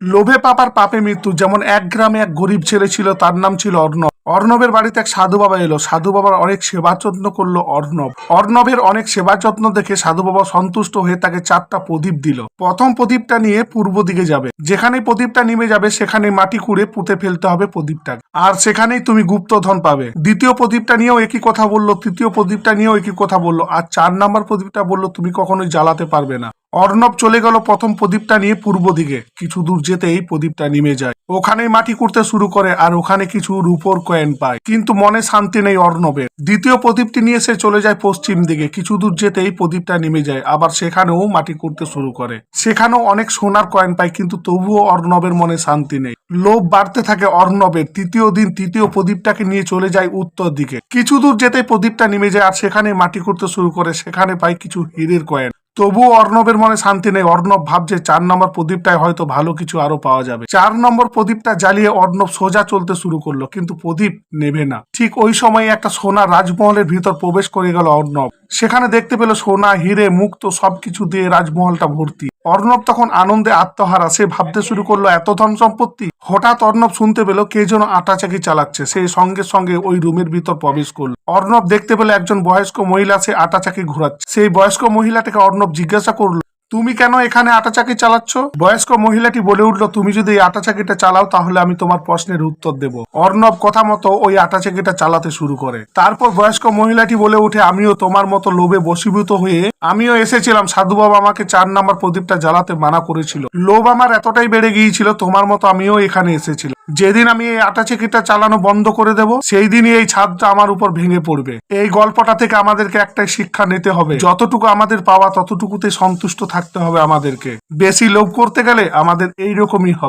লোভে পাপার পাপে মৃত্যু। যেমন এক গ্রামে এক গরিব ছেলে ছিল, তার নাম ছিল অর্ণব। অর্ণবের বাড়িতে এক সাধু বাবা এলো। সাধু বাবার অনেক সেবা যত্ন করলো অর্ণব। অর্ণবের অনেক সেবা যত্ন দেখে সাধু বাবা সন্তুষ্ট হয়ে তাকে 4টা প্রদীপ দিল। প্রথম প্রদীপটা নিয়ে পূর্ব দিকে যাবে। যেখানেই প্রদীপটা নেমে যাবে সেখানে মাটি খুঁড়ে পুঁতে ফেলতে হবে প্রদীপটাকে, আর সেখানেই তুমি গুপ্তধন পাবে। দ্বিতীয় প্রদীপটা নিয়েও একই কথা বললো, তৃতীয় প্রদীপটা নিয়েও একই কথা বললো, আর 4 নম্বর প্রদীপটা বললো তুমি কখনোই জ্বালাতে পারবে না। অর্ণব চলে গেল প্রথম প্রদীপটা নিয়ে পূর্ব দিকে। কিছু দূর যেতেই প্রদীপটা নিমে যায়। ওখানেই মাটি খুঁড়তে শুরু করে আর ওখানে কিছু রূপোর কয়েন পায়, কিন্তু মনে শান্তি নেই অর্ণবের। দ্বিতীয় প্রদীপটি নিয়ে সে চলে যায় পশ্চিম দিকে। কিছু দূর যেতেই প্রদীপটা নেমে যায়, আবার সেখানেও মাটি খুঁড়তে শুরু করে। সেখানেও অনেক সোনার কয়েন পায়, কিন্তু তবুও অর্ণবের মনে শান্তি নেই। লোভ বাড়তে থাকে অর্ণবের। তৃতীয় দিন তৃতীয় প্রদীপটাকে নিয়ে চলে যায় উত্তর দিকে। কিছু দূর যেতেই প্রদীপটা নেমে যায় আর সেখানে মাটি খুঁড়তে শুরু করে। সেখানে পায় কিছু হীরের কয়েন। তবুও অর্ণবের মনে শান্তি নেই। অর্ণব ভাবছে 4 নম্বর প্রদীপটায় হয়তো ভালো কিছু আরো পাওয়া যাবে। 4 নম্বর প্রদীপটা জ্বালিয়ে অর্ণব সোজা চলতে শুরু করলো, কিন্তু প্রদীপ নেভে না। ঠিক ওই সময় একটা সোনা রাজমহলের ভিতর প্রবেশ করে গেল অর্ণব। সেখানে দেখতে পেল সোনা, হিরে, মুক্ত সবকিছু দিয়ে রাজমহলটা ভর্তি। অর্ণব তখন আনন্দে আত্মহারা। সে ভাবতে শুরু করলো এত ধন সম্পত্তি। হঠাৎ অর্ণব শুনতে পেল কে যেন আটা চাকি চালাচ্ছে। সে সঙ্গে সঙ্গে ওই রুমের ভিতর প্রবেশ করলো। অর্ণব দেখতে পেল একজন বয়স্ক মহিলা সে আটা চাকি ঘোরাচ্ছে। সেই বয়স্ক মহিলাটাকে অর্ণব জিজ্ঞাসা করলো, তুমি কেন এখানে আটা চাকি চালাচ্ছ? বয়স্ক মহিলাটি বলে উঠলো, তুমি যদি এই আটা চাকিটা চালাও তাহলে আমি তোমার প্রশ্নের উত্তর দেব। অর্ণব কথা মতো ওই আটা চাকিটা চালাতে শুরু করে। তারপর বয়স্ক মহিলাটি বলে উঠে, আমিও তোমার মতো লোভে বশীভূত হয়ে আমিও এসেছিলাম। সাধু বাবা আমাকে 4 নম্বর প্রদীপটা জ্বালাতে মানা করেছিল। লোভ আমার এতটাই বেড়ে গিয়েছিল, তোমার মতো আমিও এখানে এসেছিলাম। যেদিন আমি এই আটা চাকিটা চালানো বন্ধ করে দেব সেই দিনই এই ছাদটা আমার উপর ভেঙে পড়বে। এই গল্পটা থেকে আমাদেরকে একটাই শিক্ষা নিতে হবে, যতটুকু আমাদের পাওয়া ততটুকুতে সন্তুষ্ট থাকতে হবে আমাদেরকে। বেশি লোভ করতে গেলে আমাদের এইরকমই হবে।